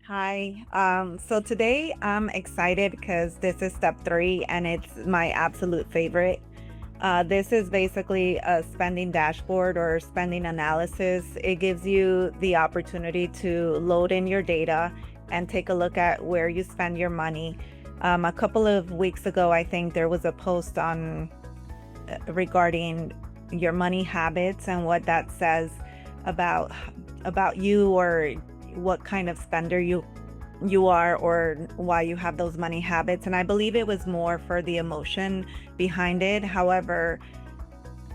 Hi. So today I'm excited because this is step three and it's my absolute favorite. This is basically a spending dashboard or spending analysis. It gives you the opportunity to load in your data and take a look at where you spend your money. A couple of weeks ago, I think there was a post on regarding your money habits and what that says about about you or what kind of spender you are or why you have those money habits. And I believe it was more for the emotion behind it. However,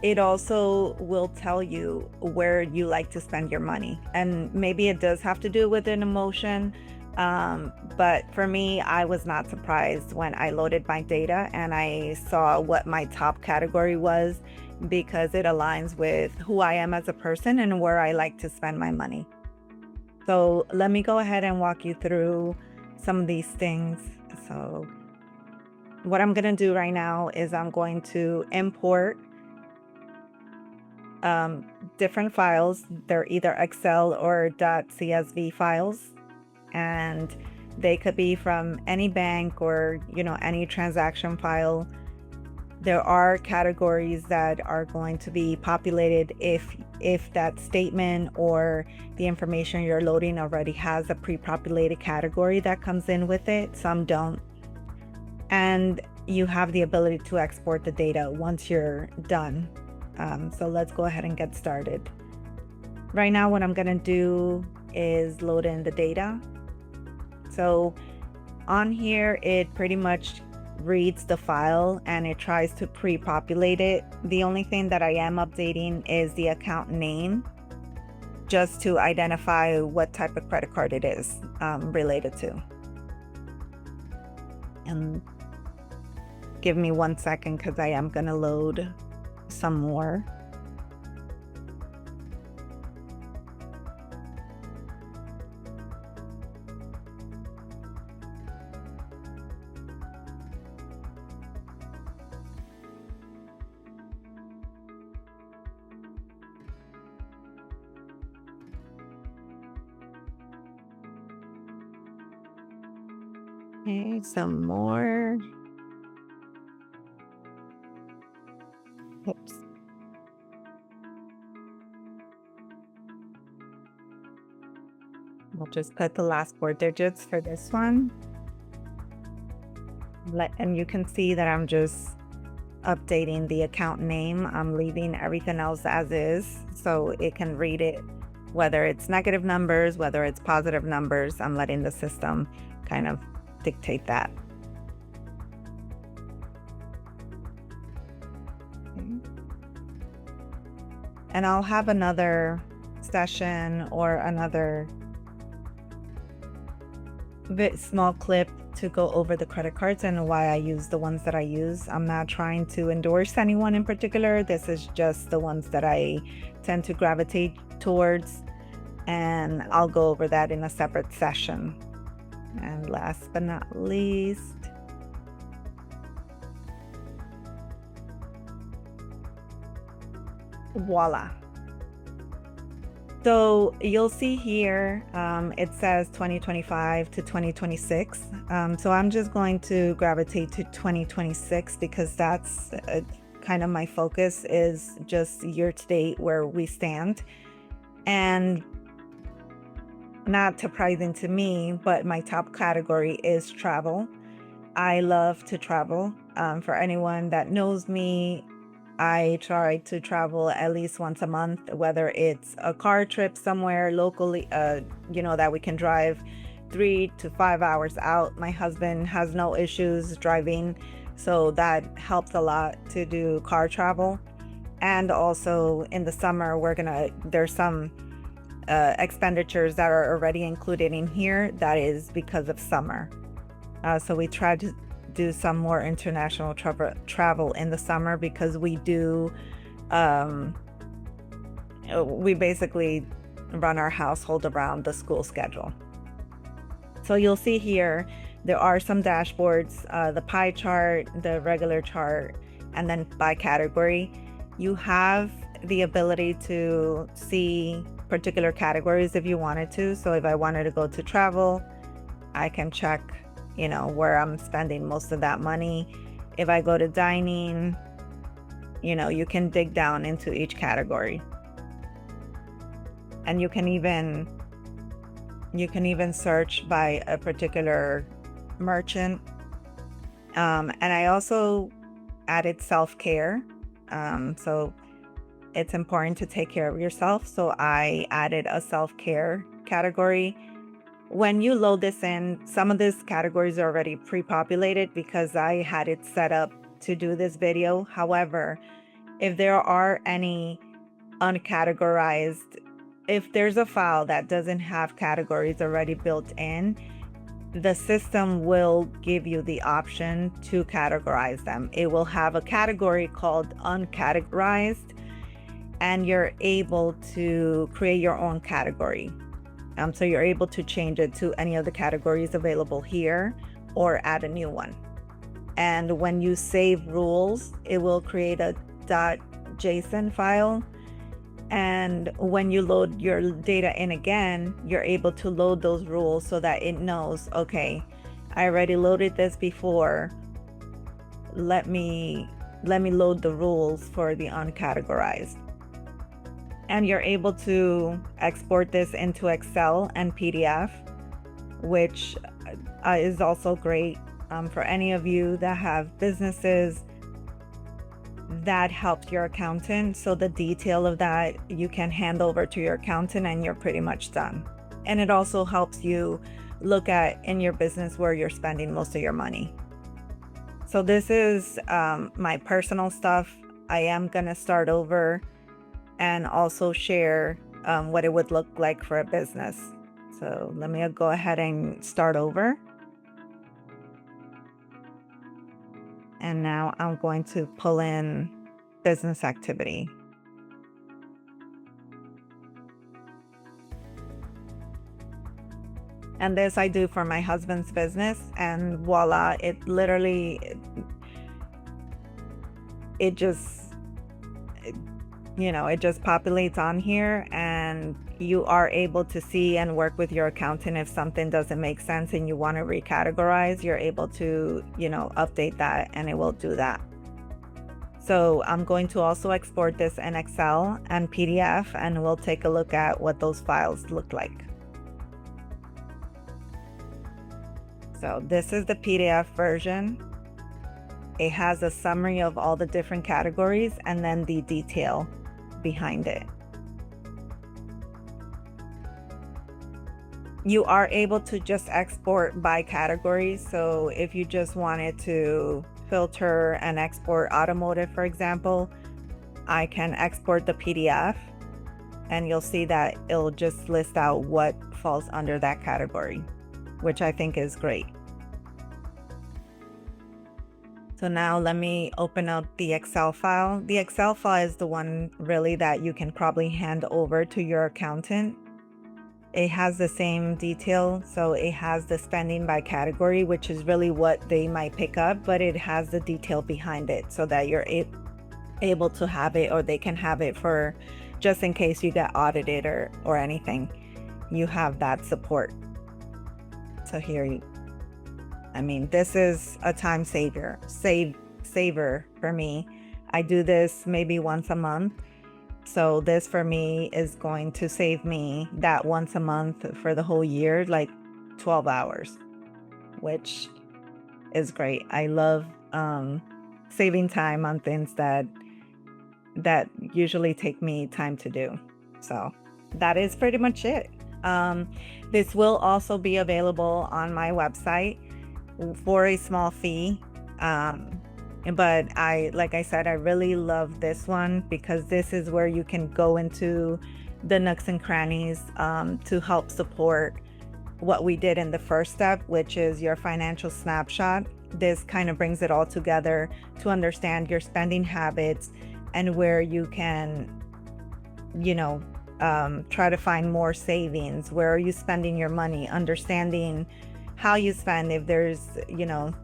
it also will tell you where you like to spend your money. And maybe it does have to do with an emotion. But for me, I was not surprised when I loaded my data and I saw what my top category was because it aligns with who I am as a person and where I like to spend my money. So let me go ahead and walk you through some of these things. So what I'm going to do right now is I'm going to import um, different files. They're either Excel or .csv files, and they could be from any bank or, any transaction file. There are categories that are going to be populated if that statement or the information you're loading already has a pre-populated category that comes in with it. Some don't. And you have the ability to export the data once you're done. So let's go ahead and get started. Right now, what I'm going to do is load in the data. So on here, it pretty much reads the file and it tries to pre-populate it. The only thing that I am updating is the account name, just to identify what type of credit card it is related to. And give me 1 second because I am going to load some more. Okay, some more. Oops. We'll just put the last four digits for this one. And you can see that I'm just updating the account name. I'm leaving everything else as is so it can read it, whether it's negative numbers, whether it's positive numbers. I'm letting the system kind of dictate that. Okay. And I'll have another session or another bit small clip to go over the credit cards and why I use the ones that I use. I'm not trying to endorse anyone in particular. This is just the ones that I tend to gravitate towards, and I'll go over that in a separate session. And last but not least, voila. So you'll see here, it says 2025 to 2026. So I'm just going to gravitate to 2026 because that's kind of my focus, is just year to date where we stand. And not surprising to me, but my top category is travel. I love to travel. For anyone that knows me, I try to travel at least once a month, whether it's a car trip somewhere locally, that we can drive 3 to 5 hours out. My husband has no issues driving, so that helps a lot to do car travel. And also in the summer, there's some expenditures that are already included in here. That is because of summer. So we try to do some more international travel in the summer because we basically run our household around the school schedule. So you'll see here, there are some dashboards, the pie chart, the regular chart, and then by category. You have the ability to see particular categories if you wanted to. So if I wanted to go to travel, I can check, where I'm spending most of that money. If I go to dining, you can dig down into each category. And you can even search by a particular merchant. And I also added self-care. So it's important to take care of yourself. So I added a self-care category. When you load this in, some of these categories are already pre-populated because I had it set up to do this video. However, if there are any uncategorized, if there's a file that doesn't have categories already built in, the system will give you the option to categorize them. It will have a category called uncategorized, and you're able to create your own category. So you're able to change it to any of the categories available here or add a new one. And when you save rules, it will create a .json file. And when you load your data in again, you're able to load those rules so that it knows, okay, I already loaded this before. Let me load the rules for the uncategorized. And you're able to export this into Excel and PDF, which is also great for any of you that have businesses. That helps your accountant. So the detail of that you can hand over to your accountant and you're pretty much done. And it also helps you look at in your business where you're spending most of your money. So this is my personal stuff. I am gonna start over and also share what it would look like for a business. So let me go ahead and start over. And now I'm going to pull in business activity. And this I do for my husband's business, and voila, it literally, it just populates on here, and you are able to see and work with your accountant. If something doesn't make sense and you want to recategorize, you're able to, update that, and it will do that. So I'm going to also export this in Excel and PDF, and we'll take a look at what those files look like. So this is the PDF version. It has a summary of all the different categories and then the detail behind it. You are able to just export by categories. So if you just wanted to filter and export automotive, for example, I can export the PDF and you'll see that it'll just list out what falls under that category, which I think is great. So now let me open up the Excel file. The Excel file is the one really that you can probably hand over to your accountant. It has the same detail. So it has the spending by category, which is really what they might pick up, but it has the detail behind it so that you're able to have it, or they can have it for just in case you get audited or anything. You have that support. So here this is a time saver for me. I do this maybe once a month. So this for me is going to save me that once a month for the whole year, like 12 hours, which is great. I love saving time on things that usually take me time to do. So that is pretty much it. This will also be available on my website for a small fee. But like I said, I really love this one because this is where you can go into the nooks and crannies to help support what we did in the first step, which is your financial snapshot. This kind of brings it all together to understand your spending habits and where you can, try to find more savings. Where are you spending your money? Understanding how you spend. If there's,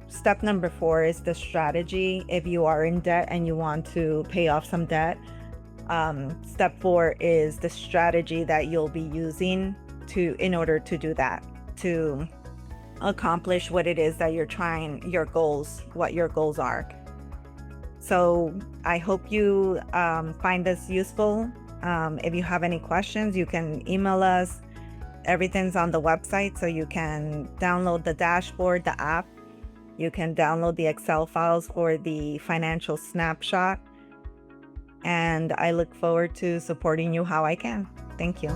step number 4 is the strategy. If you are in debt and you want to pay off some debt, step 4 is the strategy that you'll be using in order to do that, to accomplish what it is that you're trying, your goals, what your goals are. So I hope you find this useful. If you have any questions, you can email us. Everything's on the website, so you can download the dashboard, the app. You can download the Excel files for the financial snapshot. And I look forward to supporting you how I can. Thank you.